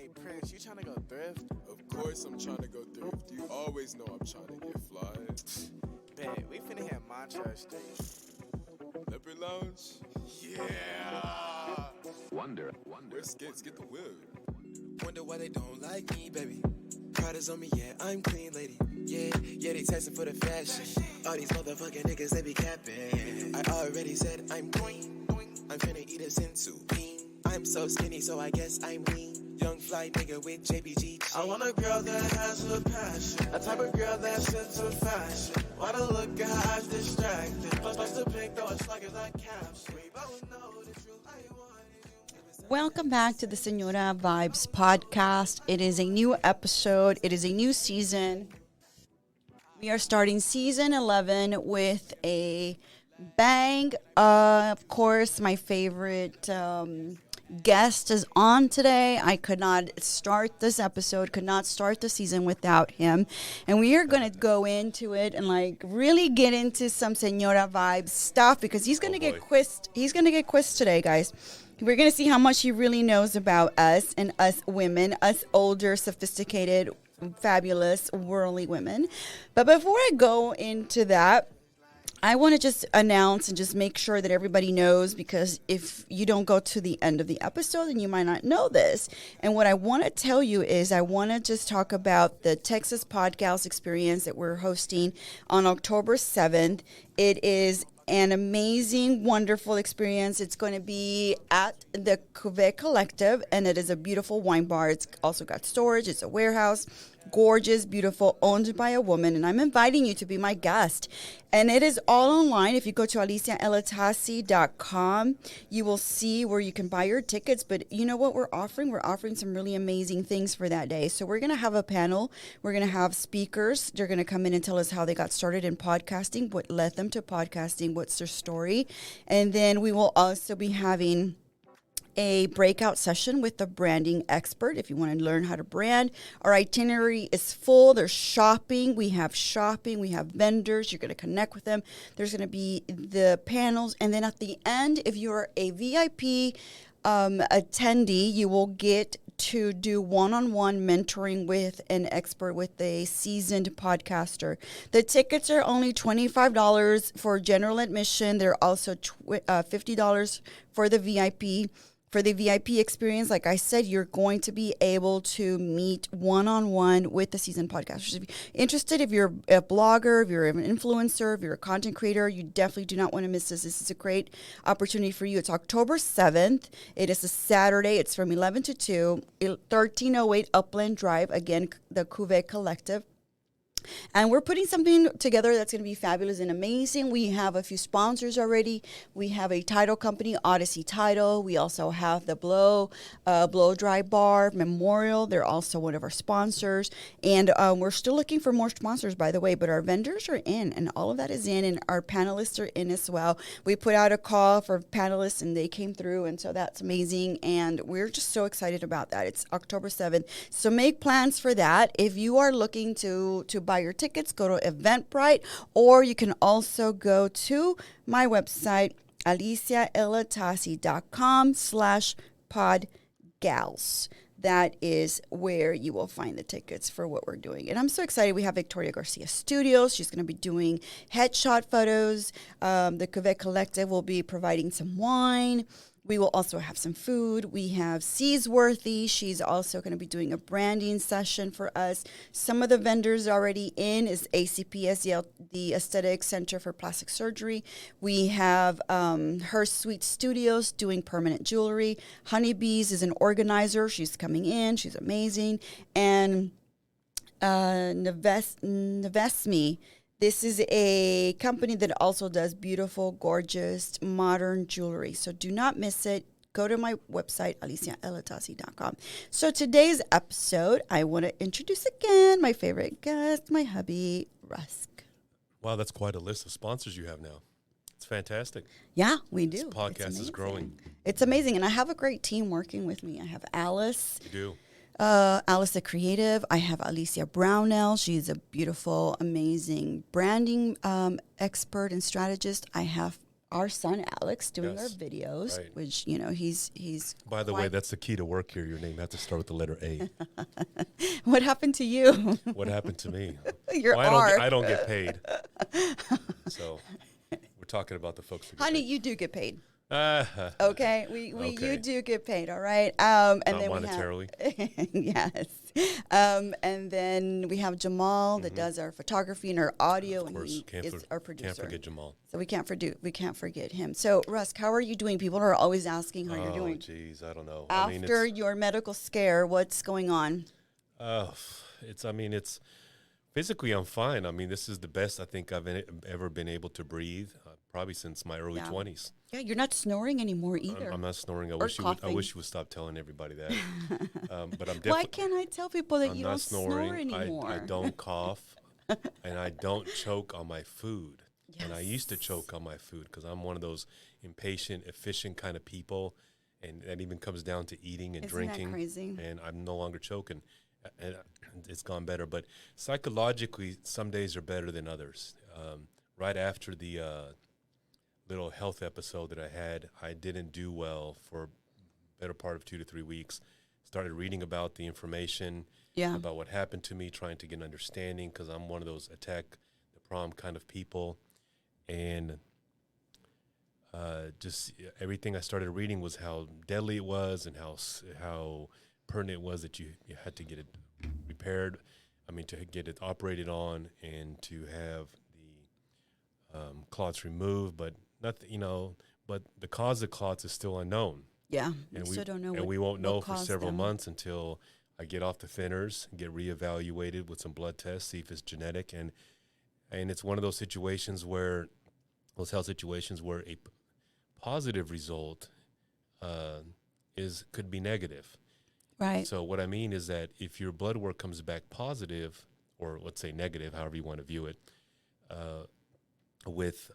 Hey Prince, you trying to go thrift? Of course I'm trying to go thrift. You always know I'm trying to get fly. Bet, we finna hit Montreal Street. Leopard Lounge? Yeah! Wonder. Where's Skits? Get the whip. Wonder why they don't like me, baby. Pride is on me, yeah, I'm clean, lady. Yeah, they testing for the fashion. All these motherfucking niggas, they be capping. I already said I'm clean. I'm finna eat us into bean. I'm so skinny, so I guess I'm lean. Young fly nigga with JPG. I want a girl that has a passion, a type of girl that's into fashion. Wanna look at her eyes distracted. Plus the pic though it's like it's not caption. We both know the truth. I wanted you. Welcome back to the Señora Vibes podcast. It is a new episode. It is a new season. We are starting season 11 with a bang. Of course, my favorite guest is on today. I could not start this episode, could not start the season without him. And we are going to go into it and like really get into some Señora Vibes stuff because he's going to get quizzed. He's going to get quizzed today, guys. We're going to see how much he really knows about us and us women, us older, sophisticated, fabulous, worldly women. But before I go into that, I want to just announce and just make sure that everybody knows, because if you don't go to the end of the episode, then you might not know this. And what I want to tell you is I want to just talk about the Texas PODGALS experience that we're hosting on October 7th. It is an amazing, wonderful experience. It's going to be at the Cuvée Collective, and it is a beautiful wine bar. It's also got storage. It's a warehouse. Gorgeous, beautiful, owned by a woman, and I'm inviting you to be my guest. And it is all online. If you go to aliciaelatasi.com, you will see where you can buy your tickets. But you know what we're offering? We're offering some really amazing things for that day. So we're going to have a panel. We're going to have speakers. They're going to come in and tell us how they got started in podcasting, what led them to podcasting, what's their story. And then we will also be having a breakout session with the branding expert if you want to learn how to brand. Our itinerary is full. There's shopping. We have vendors. You're going to connect with them. There's going to be the panels. And then at the end, if you're a VIP attendee, you will get to do one-on-one mentoring with an expert, with a seasoned podcaster. The tickets are only $25 for general admission. They're also $50 for the VIP. For the VIP experience, like I said, you're going to be able to meet one-on-one with the seasoned podcasters. If you're interested, if you're a blogger, if you're an influencer, if you're a content creator, you definitely do not want to miss this. This is a great opportunity for you. It's October 7th. It is a Saturday. It's from 11 to 2, 1308 Upland Drive. Again, the Cuvée Collective. And we're putting something together that's going to be fabulous and amazing. We have a few sponsors already. We have a title company, Odyssey Title. We also have the Blow Dry Bar Memorial. They're also one of our sponsors. And we're still looking for more sponsors, by the way. But our vendors are in, and all of that is in, and our panelists are in as well. We put out a call for panelists, and they came through, and so that's amazing. And we're just so excited about that. It's October 7th. So make plans for that. If you are looking to buy your tickets, go to Eventbrite, or you can also go to my website, aliciaelatasi.com/podgals. That is where you will find the tickets for what we're doing. And I'm so excited. We have Victoria Garcia Studios. She's going to be doing headshot photos. The Cuvée Collective will be providing some wine. We will also have some food. We have Seasworthy. She's also going to be doing a branding session for us. Some of the vendors already in is ACPS, the Aesthetic Center for Plastic Surgery. We have Her Sweet Studios doing permanent jewelry. Honeybees is an organizer. She's coming in. She's amazing. And Nevesme. This is a company that also does beautiful, gorgeous, modern jewelry. So do not miss it. Go to my website, aliciaelatasi.com. So today's episode, I want to introduce again my favorite guest, my hubby, Rusk. Wow, that's quite a list of sponsors you have now. It's fantastic. Yeah, we do. This podcast is growing. It's amazing. And I have a great team working with me. I have Alice. You do. Alice the Creative. I have Alicia Brownell. She's a beautiful, amazing branding expert and strategist. I have our son Alex doing our Yes. videos, Right. which, you know, he's By the way, that's the key to work here. Your name has to start with the letter A. What happened to you? What happened to me? Your Well, R. I don't get paid. So we're talking about the folks who get Honey, you do get paid. paid. Okay, we you Okay. do get paid, all right. And Not then monetarily. we have yes, and then we have Jamal that does our photography and our audio, Of course, and he is our producer. can't forget Jamal. So we can't forget him. So Rusk, how are you doing? People are always asking how you're doing. Oh, geez, I don't know. After your medical scare, what's going on? It's physically I'm fine. I mean, this is the best I think I've ever been able to breathe, probably since my early 20s. Yeah, you're not snoring anymore either. I'm not snoring. I Or wish you would. I coughing. wish you would stop telling everybody that. But I'm definitely. Why can't I tell people that I'm you not don't snore anymore? I don't cough, and I don't choke on my food. And I used to choke on my food because I'm one of those impatient, efficient kind of people, and that even comes down to eating and Isn't that drinking. crazy? And I'm no longer choking, and it's gone better. But psychologically, some days are better than others. Right after the little health episode that I had, I didn't do well for a better part of 2 to 3 weeks. Started reading about the information, about what happened to me, trying to get an understanding because I'm one of those attack the prom kind of people. And just everything I started reading was how deadly it was and how pertinent it was that you had to get it repaired. I mean, to get it operated on and to have the clots removed, but nothing, but the cause of clots is still unknown. Yeah, And we still don't know. And we won't know for caused several them. months until I get off the thinners and get reevaluated with some blood tests, see if it's genetic. And it's one of those situations where, those health situations where a positive result could be negative. Right. So what I mean is that if your blood work comes back positive, or let's say negative, however you want to view it, with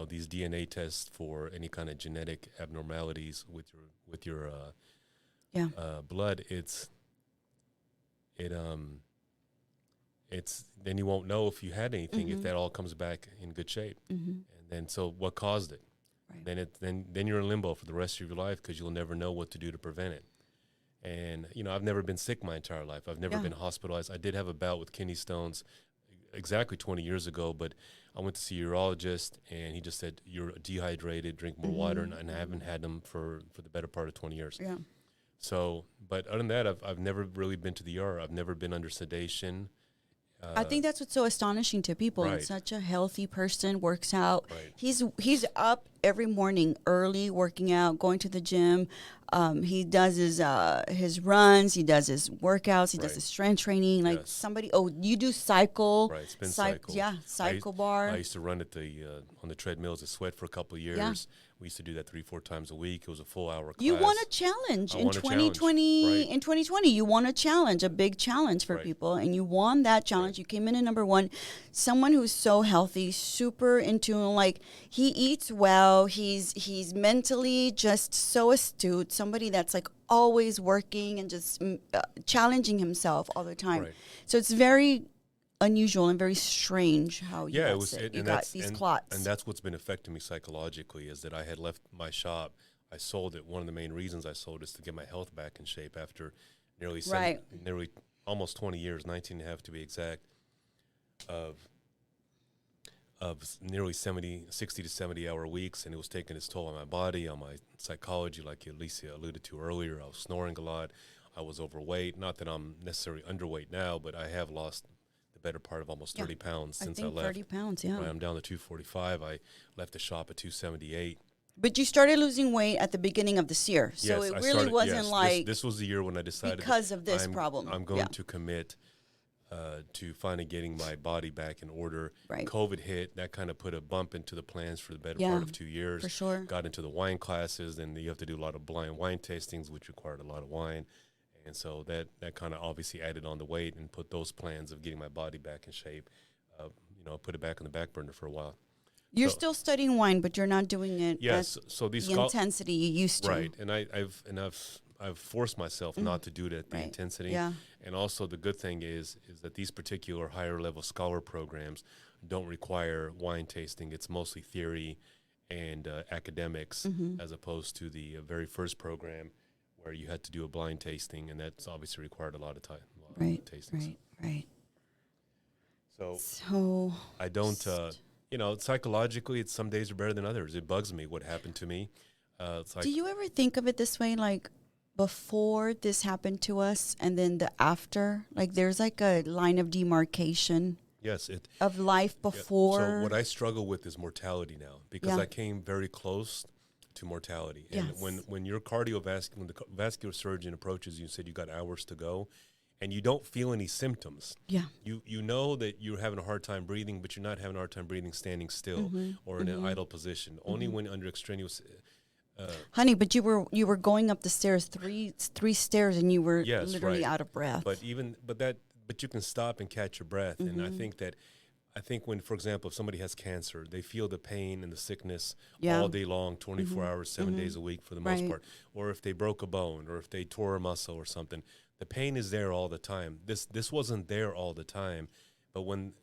these DNA tests for any kind of genetic abnormalities with your blood, it's then you won't know if you had anything if that all comes back in good shape. And then so what caused it? Right. Then you're in limbo for the rest of your life because you'll never know what to do to prevent it. And I've never been sick my entire life. I've never been hospitalized. I did have a bout with kidney stones exactly 20 years ago, but I went to see a urologist and he just said, you're dehydrated, drink more water, and I haven't had them for the better part of 20 years. Yeah. So, but other than that, I've never really been to the ER. I've never been under sedation. I think that's what's so astonishing to people. Right. Such a healthy person, works out. Right. He's up every morning early, working out, going to the gym. He does his runs. He does his workouts. He does his strength training. Like somebody. Oh, you do cycle. Right, spin cycle. Yeah, cycle bar. I used to run at on the treadmills at Sweat for a couple of years. Yeah. We used to do that 3-4 times a week. It was a full hour class. You won a challenge I in won a challenge. 2020. Right. In 2020, you won a challenge, a big challenge for Right. people, and you won that challenge. You came in at number one. Someone who's so healthy, super in tune. Like he eats well. He's mentally just so astute. Somebody that's like always working and just challenging himself all the time. Right. So it's very unusual and very strange how you Yeah, got it was. sick. You got these clots. And that's what's been affecting me psychologically is that I had left my shop. I sold it. One of the main reasons I sold is to get my health back in shape after nearly almost 20 years, 19 and a half to be exact, of nearly 60 to 70 hour weeks, and it was taking its toll on my body, on my psychology, like Alicia alluded to earlier. I was snoring a lot. I was overweight. Not that I'm necessarily underweight now, but I have lost the better part of almost 30 pounds since I left. 30 pounds, yeah. Right, I'm down to 245. I left the shop at 278. But you started losing weight at the beginning of this year, so Yes, it I really started- wasn't yes, like this was the year when I decided because of this I'm, problem. I'm going Yeah. to commit to finally getting my body back in order. Right. COVID hit, that kind of put a bump into the plans for the better Yeah, part of 2 years. for sure. Got into the wine classes, and you have to do a lot of blind wine tastings, which required a lot of wine. And so that kind of obviously added on the weight and put those plans of getting my body back in shape, put it back on the back burner for a while. You're still studying wine, but you're not doing it Yes, at so these the intensity you used to. Right, and I've forced myself not to do it at the Right. intensity. Yeah. And also the good thing is that these particular higher level scholar programs don't require wine tasting. It's mostly theory and academics, as opposed to the very first program where you had to do a blind tasting, and that's obviously required a lot of time, a lot of tastings. Right. So I don't, psychologically, it's some days are better than others. It bugs me what happened to me. It's like, do you ever think of it this way, like before this happened to us and then the after? Like there's like a line of demarcation. Yes, of life before. So what I struggle with is mortality now, because I came very close to mortality. And when your when the vascular surgeon approaches you and said you got hours to go, and you don't feel any symptoms. Yeah. You know that you're having a hard time breathing, but you're not having a hard time breathing standing still or in an idle position. Only when under extraneous. Honey, but you were going up the stairs, three stairs, and you were literally out of breath. But you can stop and catch your breath. And I think when, for example, if somebody has cancer, they feel the pain and the sickness all day long, 24 hours, 7 days a week for the most part. Or if they broke a bone, or if they tore a muscle or something, the pain is there all the time. This wasn't there all the time, but when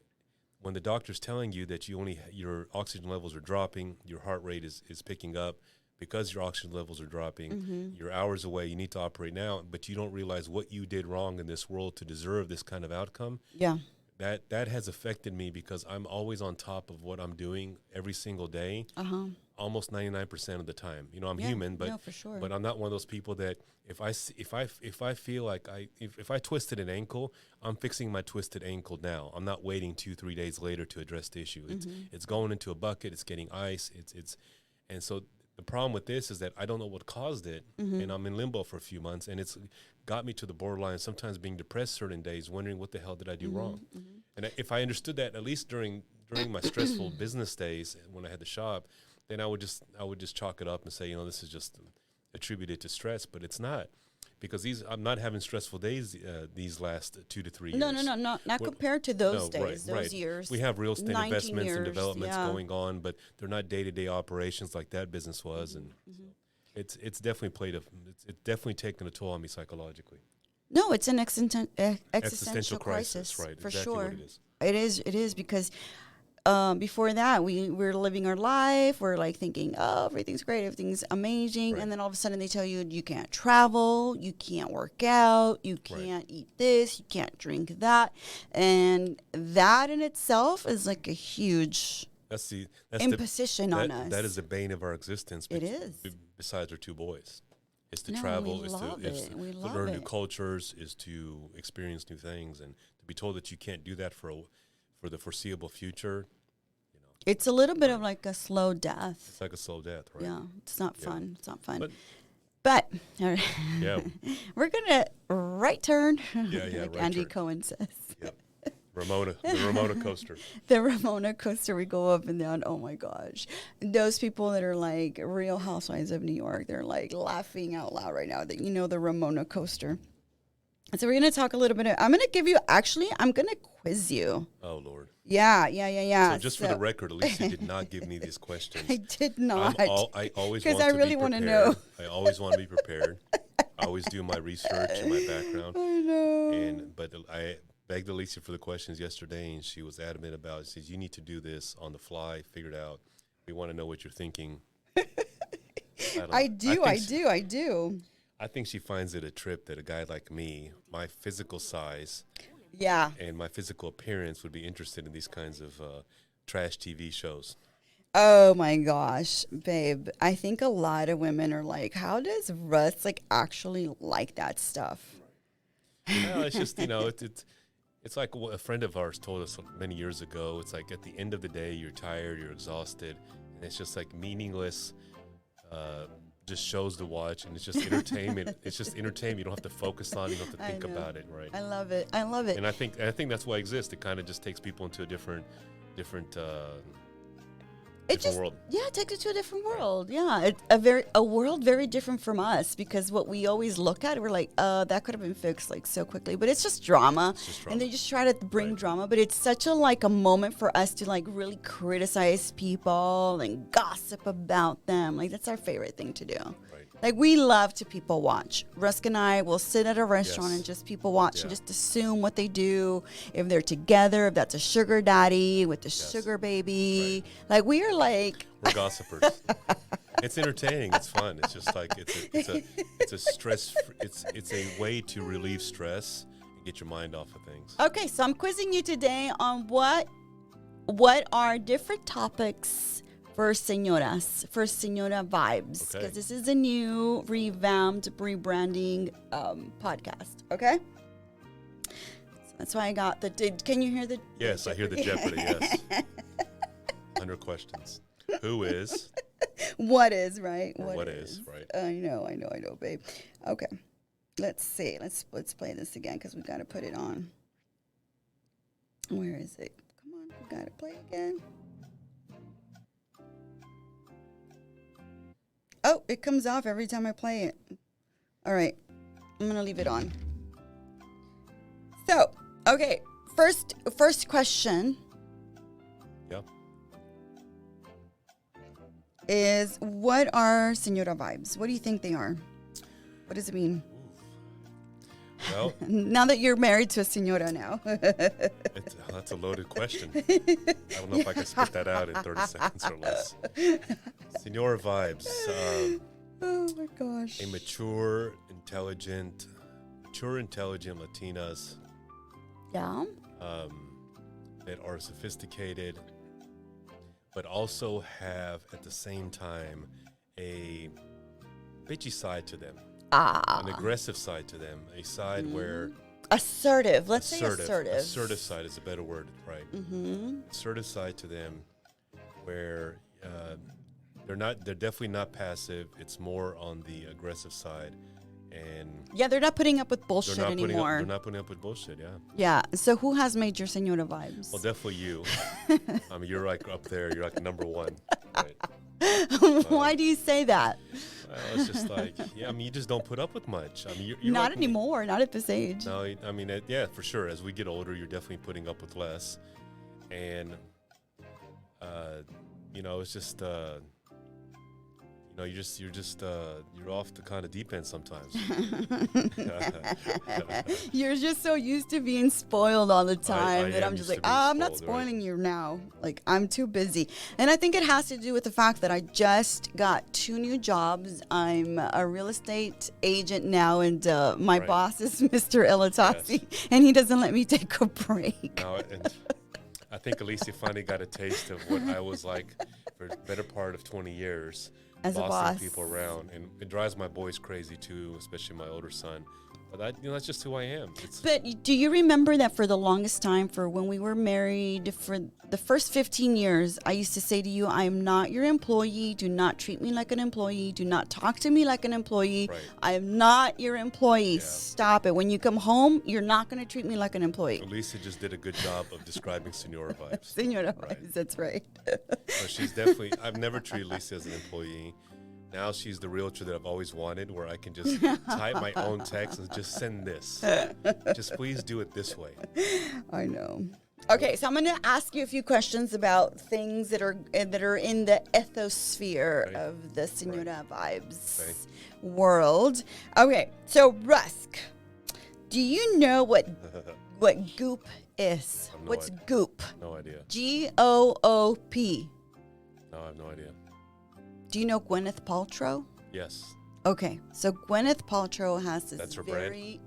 the doctor's telling you that your oxygen levels are dropping, your heart rate is picking up, because your oxygen levels are dropping, you're hours away, you need to operate now, but you don't realize what you did wrong in this world to deserve this kind of outcome. Yeah. That has affected me, because I'm always on top of what I'm doing every single day, almost 99% of the time. I'm human, but for sure. But I'm not one of those people that if I feel like if I twisted an ankle, I'm fixing my twisted ankle now. I'm not waiting 2-3 days later to address the issue. It's going into a bucket. It's getting ice. And so the problem with this is that I don't know what caused it, and I'm in limbo for a few months, and it's got me to the borderline, sometimes being depressed certain days, wondering what the hell did I do wrong. And if I understood that, at least during my stressful business days when I had the shop, then I would just chalk it up and say, this is just attributed to stress, but it's not. Because I'm not having stressful days these last 2 to 3 years. No, not compared to those days, those years. We have real estate investments and developments yeah. going on, but they're not day-to-day operations like that business was, and so it's definitely it's definitely taken a toll on me psychologically. No, it's an existential crisis, right? For exactly sure. What it is. It is because before that, we were living our life. We're like thinking, oh, everything's great, everything's amazing. Right. And then all of a sudden they tell you, you can't travel, you can't work out, you can't eat this, you can't drink that. And that in itself is like a huge imposition on us. That is the bane of our existence. It is. Besides our 2 boys. Is to travel, is to learn new cultures, is to experience new things. And to be told that you can't do that for the foreseeable future, it's a little bit of like a slow death. It's like a slow death, right? Yeah, it's not fun. It's not fun. But yeah, we're gonna right turn. Like right Andy turn. Cohen says. Yep. The Ramona coaster. The Ramona coaster. We go up and down. Oh my gosh, those people that are like Real Housewives of New York, they're like laughing out loud right now. That the Ramona coaster. So we're going to talk a little bit. I'm going to quiz you. Oh, Lord. Yeah. So just for the record, Alicia did not give me these questions. I did not. I always want I really want to know. I always want to be prepared. I always do my research and my background. I know. But I begged Alicia for the questions yesterday, and she was adamant about it. She says, you need to do this on the fly, figure it out. We want to know what you're thinking. I do. I think she finds it a trip that a guy like me, my physical size, and my physical appearance would be interested in these kinds of trash TV shows. Oh my gosh, babe! I think a lot of women are like, "How does Russ actually like that stuff?" No, it's just it's like what a friend of ours told us many years ago. It's like at the end of the day, you're tired, you're exhausted, and it's just like meaningless. Just shows to watch, and it's just entertainment. It's just entertainment. You don't have to focus on it. You don't have to think about it, right? I love it. And I think that's why it exists. It kind of just takes people into a different world. Yeah, it takes you to a different world. Yeah, it's a world very different from us, because what we always look at, we're like, that could have been fixed like so quickly, but it's just drama. And they just try to bring drama, but it's such a moment for us to like really criticize people and gossip about them. Like that's our favorite thing to do. Right. Like, we love to people watch. Rusk and I will sit at a restaurant Yes. and just people watch and Yeah. just assume what they do, if they're together, if that's a sugar daddy with a sugar baby. Like, we are like, We're gossipers. It's entertaining. It's fun. It's just like it's a stress. It's a way to relieve stress and get your mind off of things. okay, so I'm quizzing you today on what are different topics for Señoras, for Señora Vibes, because Okay. this is a new revamped rebranding podcast. Okay, so that's why I got the. Can you hear the? Yes, I hear the Jeopardy. Yes. 100 questions. Who is? What is right? Or what is, right? I know, babe. Okay, let's see. Let's play this again because we got to put it on. Where is it? Come on, we got to play again. Oh, it comes off every time I play it. All right, I'm gonna leave it on. So, okay, first question Yep. is, what are Señora Vibes? What do you think they are? What does it mean? Well, Now that you're married to a señora now. that's a loaded question. I don't know if I can spit that out in 30 seconds or less. Señora Vibes. Oh my gosh. A mature, intelligent Latinas Yeah. that are sophisticated, but also have at the same time a bitchy side to them, an aggressive side to them, a side where Assertive. Let's say assertive. Assertive side is a better word, right? Mm-hmm. Assertive side to them, where they're definitely not passive. It's more on the aggressive side, and Yeah, they're not putting up with bullshit they're anymore. not putting up with bullshit. Yeah. Yeah. So who has made your Señora Vibes? Well, definitely you. I mean, you're like up there. You're like number one. Right? Why do you say that? Well, it's just like, yeah. I mean, you just don't put up with much. I mean, you're Not like me. anymore. Not at this age. No, I mean, yeah, for sure. As we get older, you're definitely putting up with less, and it's just you're off the kind of deep end sometimes. You're just so used to being spoiled all the time I that am I'm just used like, to being I'm not spoiled, right. spoiling you now. Like, I'm too busy. And I think it has to do with the fact that I just got 2 new jobs. I'm a real estate agent now, and my Right. boss is Mr. Elatasi, and he doesn't let me take a break. Now, and I think Alicia finally got a taste of what I was like for the better part of 20 years. As a bossing boss. people around, and it drives my boys crazy too, especially my older son. But that's just who I am. But do you remember that for the longest time, for when we were married, for the first 15 years, I used to say to you, I am not your employee. Do not treat me like an employee. Do not talk to me like an employee. Right. I am not your employee. Yeah. Stop it. When you come home, you're not going to treat me like an employee. Alicia just did a good job of describing Señora Vibes. Señora Right. Vibes, that's right. So she's definitely, I've never treated Alicia as an employee. Now she's the realtor that I've always wanted, where I can just type my own text and just send this. Just please do it this way. I know. Okay, so I'm going to ask you a few questions about things that are in the ethosphere Right. of the Señora Vibes Okay. world. Okay, so Rusk, do you know what goop is? I have no What's idea. goop? No idea. GOOP. No, I have no idea. Do you know Gwyneth Paltrow? Yes. Okay, so Gwyneth Paltrow has this That's her brand?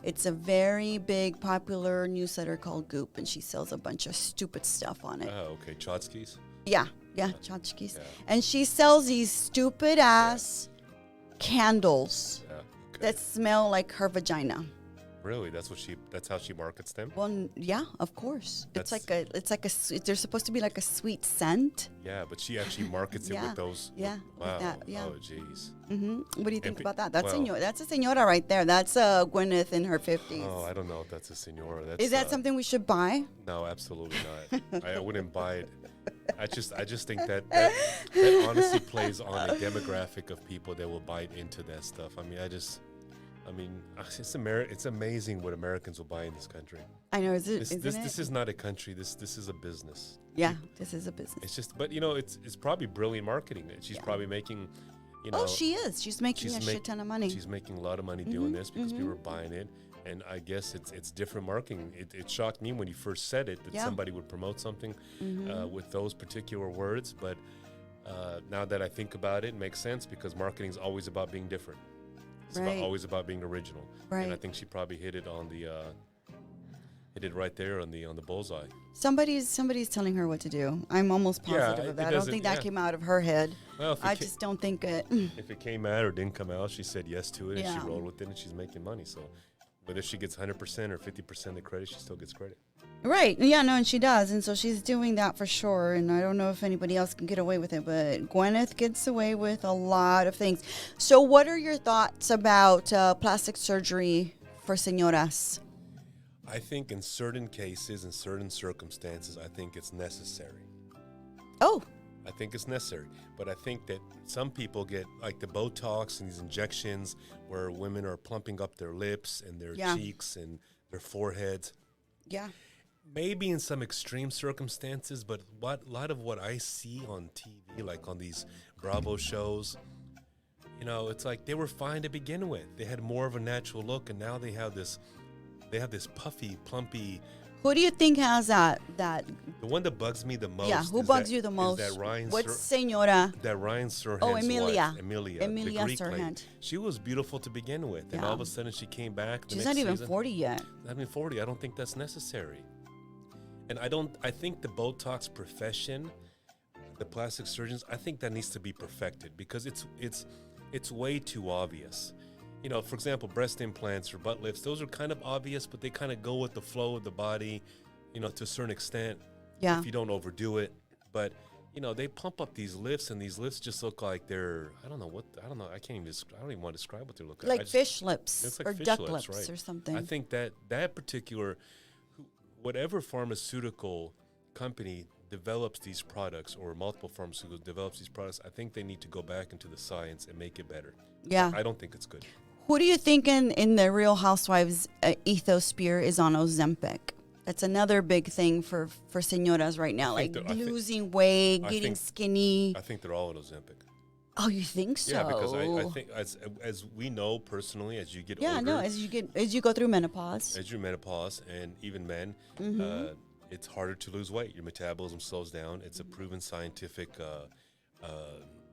it's a very big popular newsletter called Goop, and she sells a bunch of stupid stuff on it. Oh, okay. Chotskis? Yeah, tchotchkes. Yeah. And she sells these stupid ass candles Yeah. Okay. that smell like her vagina. Really? That's how she markets them? Well, yeah, of course. They're supposed to be like a sweet scent. Yeah, but she actually markets it Yeah, with those. yeah, like Wow. that, yeah. Oh, jeez. What do you think pe- about that? That's well- that's a señora right there. That's Gwyneth in her 50s. Oh, I don't know if that's a Señora. That's, Is that something we should buy? No, absolutely not. I wouldn't buy it. I just think that honestly plays on a demographic of people that will buy into that stuff. I mean, it's amazing what Americans will buy in this country. I know. Isn't This is not a country. This is a business. Yeah, this is a business. It's just, but it's probably brilliant marketing. She's probably making, You know, Oh, she is. She's making a shit ton of money. She's making a lot of money doing this because people are buying it. And I guess it's different marketing. It shocked me when you first said it that somebody would promote something with those particular words. But now that I think about it, it makes sense because marketing is always about being different. It's always about being original. Right. And I think she probably hit it on the right there on the bullseye. Somebody's telling her what to do. I'm almost positive of that. I don't think that came out of her head. Well, I just don't think it. If it came out or didn't come out, she said yes to it and she rolled with it and she's making money. So whether she gets 100% or 50% of the credit, she still gets credit. Right. Yeah, no, and she does. And so she's doing that for sure. And I don't know if anybody else can get away with it, but Gwyneth gets away with a lot of things. So what are your thoughts about plastic surgery for señoras? I think in certain cases, in certain circumstances, I think it's necessary. Oh. I think it's necessary. But I think that some people get like the Botox and these injections where women are plumping up their lips and their cheeks and their foreheads. Yeah. Maybe in some extreme circumstances, but a lot of what I see on TV, like on these Bravo shows, you know, it's like they were fine to begin with. They had more of a natural look, and now they have this puffy, plumpy. Who do you think has that? The one that bugs me the most. Yeah, who bugs you the most? Is that Ryan señora? That Ryan Serhant's Oh, Emilia. wife, Emilia Emilia the Greek Serhant. lady. She was beautiful to begin with, and all of a sudden she came back. She's not even 40 yet. I mean, 40. I don't think that's necessary. And I think the Botox profession, the plastic surgeons, I think that needs to be perfected because it's way too obvious. You know, for example, breast implants or butt lifts, those are kind of obvious, but they kind of go with the flow of the body, you know, to a certain extent. Yeah. If you don't overdo it. But, you know, they pump up these lifts, and these lifts just look like they're, I don't know, I don't even want to describe what they look like. Like fish lips it's like or fish duck lips, lips right. or something. I think that particular, whatever pharmaceutical company develops these products or multiple pharmaceuticals develops these products, I think they need to go back into the science and make it better. Yeah. I don't think it's good. Who do you think in the Real Housewives ethosphere is on Ozempic? That's another big thing for señoras right now, like losing weight, getting skinny. I think they're all on Ozempic. Oh, you think so? Yeah, because I think as we know personally, as you get older. Yeah, no, as you go through menopause. As you menopause, and even men, it's harder to lose weight. Your metabolism slows down. It's a proven scientific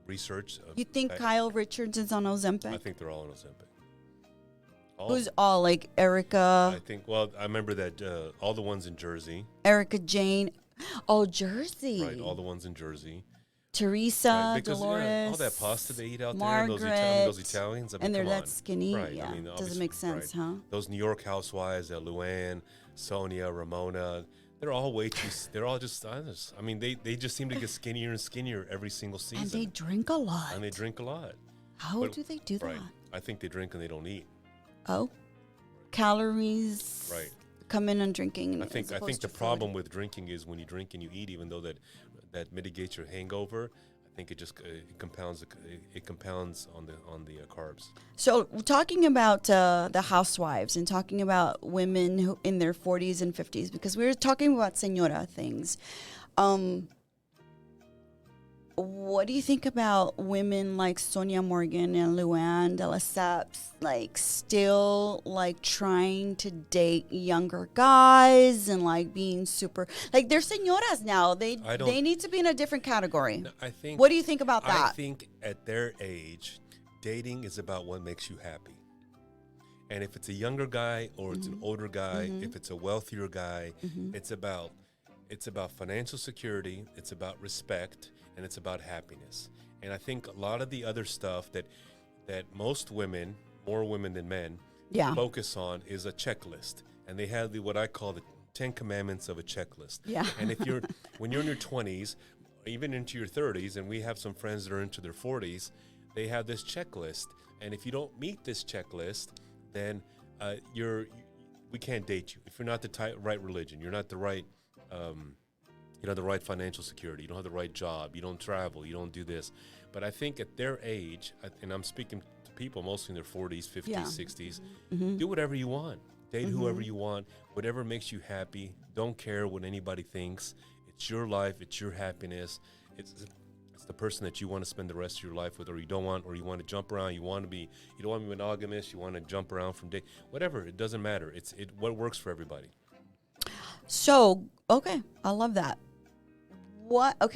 research. You think Kyle Richards is on Ozempic? I think they're all on Ozempic. Who's all, like Erica? I think, I remember that all the ones in Jersey. Erica Jane. Oh, Jersey. Right, all the ones in Jersey. Teresa, right, because, Dolores, all that pasta they eat out Margaret, there, those Italians. I mean, and they're that on. skinny. Right. Yeah, I mean, doesn't make sense, right. huh? Those New York housewives, Luann, Sonia, Ramona, they're all way too. They're all just. I mean, they just seem to get skinnier and skinnier every single season. And they drink a lot. How do they do right. that? I think they drink and they don't eat. Oh, calories. Right. Come in on drinking. I think the problem with drinking is when you drink and you eat, even though that mitigates your hangover. I think it just it compounds on the carbs. So talking about the housewives and talking about women who in their 40s and 50s, because we were talking about señora things. What do you think about women like Sonia Morgan and Luann de Lesseps, like still like trying to date younger guys and like being super like they're señoras now? They need to be in a different category. No, I think. What do you think about that? I think at their age, dating is about what makes you happy. And if it's a younger guy or it's an older guy, if it's a wealthier guy, it's about financial security, it's about respect, and it's about happiness. And I think a lot of the other stuff that most women, more women than men, focus on is a checklist. And they have what I call the 10 commandments of a checklist. Yeah. And when you're in your 20s, even into your 30s, and we have some friends that are into their 40s, they have this checklist. And if you don't meet this checklist, then we can't date you. If you're not the right religion, you're not the right the right financial security, you don't have the right job, you don't travel, you don't do this. But I think at their age, and I'm speaking to people mostly in their 40s, 50s, 60s, do whatever you want. Date whoever you want, whatever makes you happy. Don't care what anybody thinks. It's your life, it's your happiness. It's it's the person that you want to spend the rest of your life with, or you don't want, or you want to jump around, you don't want to be monogamous, you want to jump around from day, whatever, it doesn't matter. It's what works for everybody. So, okay, I love that.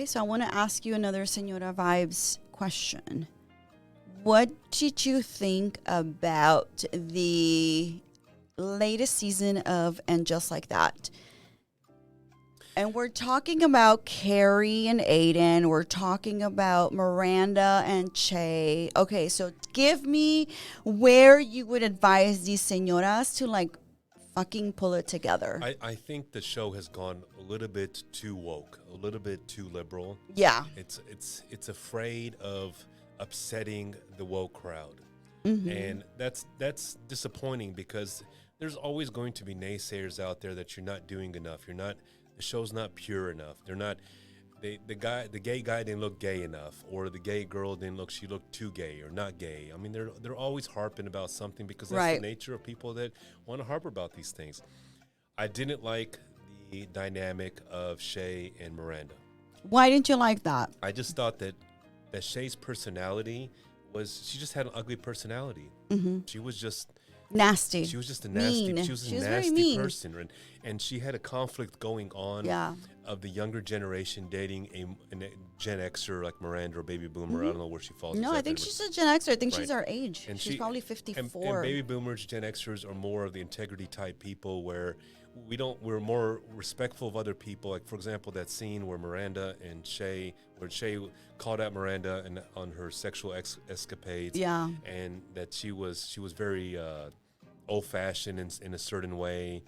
So I want to ask you another Señora Vibes question. What did you think about the latest season of And Just Like That? And we're talking about Carrie and Aiden. We're talking about Miranda and Che. Okay, so give me where you would advise these señoras to like fucking pull it together. I think the show has gone a little bit too woke, a little bit too liberal. Yeah. It's afraid of upsetting the woke crowd. Mm-hmm. And that's disappointing because there's always going to be naysayers out there that you're not doing enough. The show's not pure enough. They're not. The gay guy didn't look gay enough, or the gay girl she looked too gay or not gay. I mean, they're always harping about something because that's the nature of people that want to harp about these things. I didn't like the dynamic of Shay and Miranda. Why didn't you like that? I just thought that Shay's personality she just had an ugly personality. Mm-hmm. She was just nasty. She was just a nasty. Mean. She was She a was very nasty mean. person, and she had a conflict going on. Yeah. Of the younger generation dating a Gen Xer like Miranda or baby boomer. I don't know where she falls. No, I think she's a Gen Xer. I think she's our age. And she's probably 54. And baby boomers, Gen Xers are more of the integrity type people where we're more respectful of other people. Like, for example, that scene where Shay called out Miranda and on her sexual escapades. Yeah. And that she was very old fashioned in a certain way.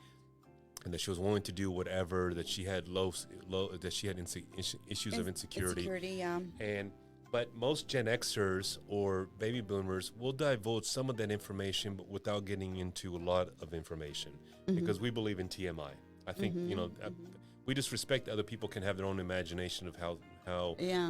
And that she was willing to do whatever. That she had issues of insecurity. Yeah. But most Gen Xers or baby boomers will divulge some of that information, but without getting into a lot of information, because we believe in TMI. I think we just respect that other people can have their own imagination of how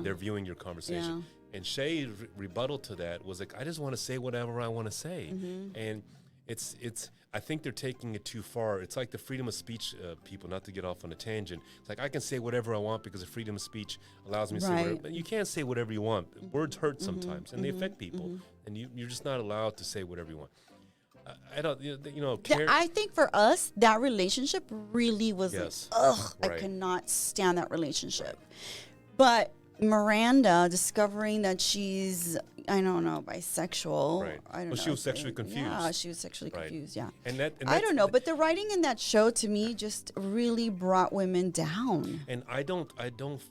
they're viewing your conversation. Yeah. And Shay's rebuttal to that was like, I just want to say whatever I want to say, and it's. I think they're taking it too far. It's like the freedom of speech people, not to get off on a tangent. It's like I can say whatever I want because the freedom of speech allows me to say whatever. But you can't say whatever you want. Words hurt sometimes, and they affect people. And you're just not allowed to say whatever you want. I don't, I think for us, that relationship really was I cannot stand that relationship. But Miranda discovering that she's, I don't know, bisexual. Right. I don't know. She was sexually confused. Yeah, she was sexually confused, yeah. And I don't know, but the writing in that show to me just really brought women down. And I don't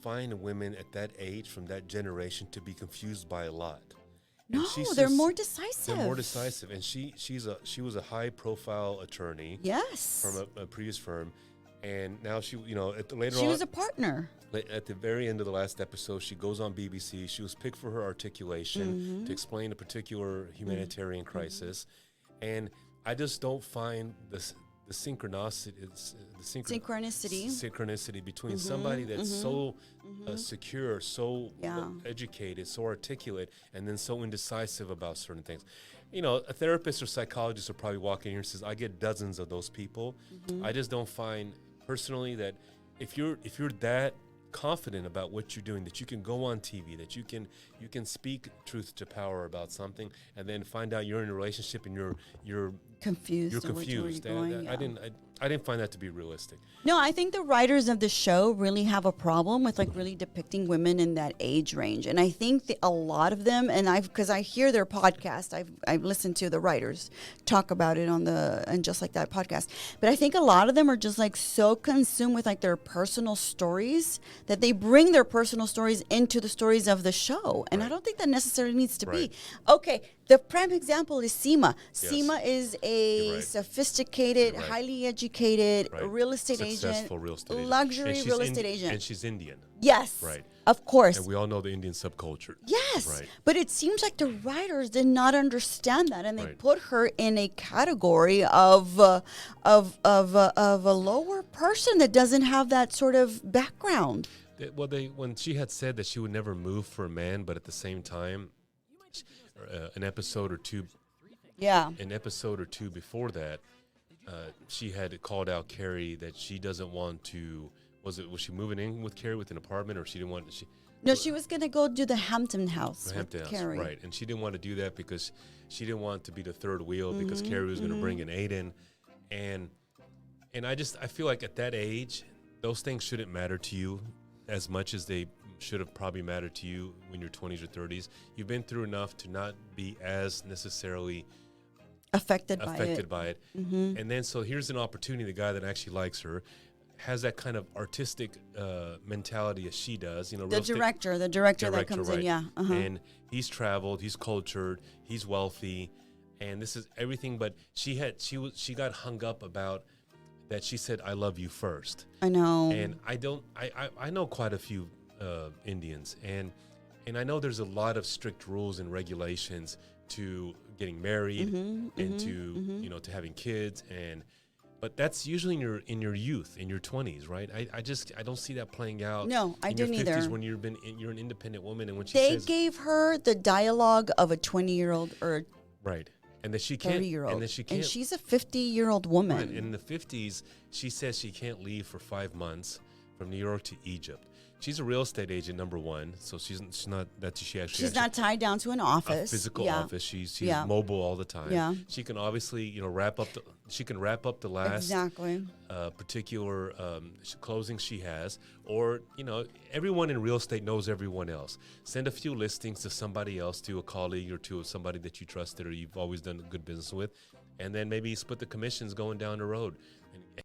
find women at that age from that generation to be confused by a lot. No, they're more decisive. They're more decisive. And she was a high profile attorney. Yes. From a previous firm. And now she was a partner. At the very end of the last episode, she goes on BBC. She was picked for her articulation to explain a particular humanitarian crisis. And I just don't find the synchronicity between somebody that's so secure, so educated, so articulate, and then so indecisive about certain things. A therapist or psychologist will probably walk in here and says, I get dozens of those people. I just don't find personally that if you're that confident about what you're doing, that you can go on TV, that you can speak truth to power about something, and then find out you're in a relationship and you're confused. You're confused. I didn't find that to be realistic. No, I think the writers of the show really have a problem with like really depicting women in that age range, and I think a lot of them, and because I hear their podcast, I've listened to the writers talk about it on the And Just Like That podcast, but I think a lot of them are just like so consumed with like their personal stories that they bring their personal stories into the stories of the show, and I don't think that necessarily needs to be. Okay, the prime example is Seema. Yes. Seema is a sophisticated, highly educated real estate agent, luxury real estate agent. And she's Indian. Yes. Right. Of course. And we all know the Indian subculture. Yes. Right. But it seems like the writers did not understand that, and they put her in a category of a lower person that doesn't have that sort of background. When she had said that she would never move for a man, but at the same time, an episode or two before that, she had called out Carrie that she doesn't want to. Was she moving in with Carrie with an apartment, or she didn't want? No, she was gonna go do the Hampton House Hampton with House, Carrie. right? And she didn't want to do that because she didn't want to be the third wheel because Carrie was going to bring in Aiden, and I feel like at that age, those things shouldn't matter to you as much as they should have probably mattered to you when you're 20s or 30s. You've been through enough to not be as necessarily Affected by it. And then so here's an opportunity. The guy that actually likes her has that kind of artistic mentality as she does. You know, The director that comes in, right. yeah. And he's traveled, he's cultured, he's wealthy, and this is everything. But she got hung up about that. She said, "I love you first." I know. And I know quite a few Indians, and I know there's a lot of strict rules and regulations to getting married and to to having kids, but that's usually in your youth, in your 20s, right? I don't see that playing out. No, I in your didn't 50s either. When you're an independent woman, and when she They says, gave her the dialogue of a 20-year-old or right, and that she can't, 30-year-old, and that she can't, and she's a 50-year-old woman. right, in the 50s, she says she can't leave for 5 months from New York to Egypt. She's a real estate agent, number one, so she's not that she actually. She's not tied down to an office. A physical Yeah. office. She's Yeah. mobile all the time. Yeah. She can obviously wrap up the last Exactly. particular closing she has, or everyone in real estate knows everyone else. Send a few listings to somebody else, to a colleague or to somebody that you trusted or you've always done good business with, and then maybe split the commissions going down the road.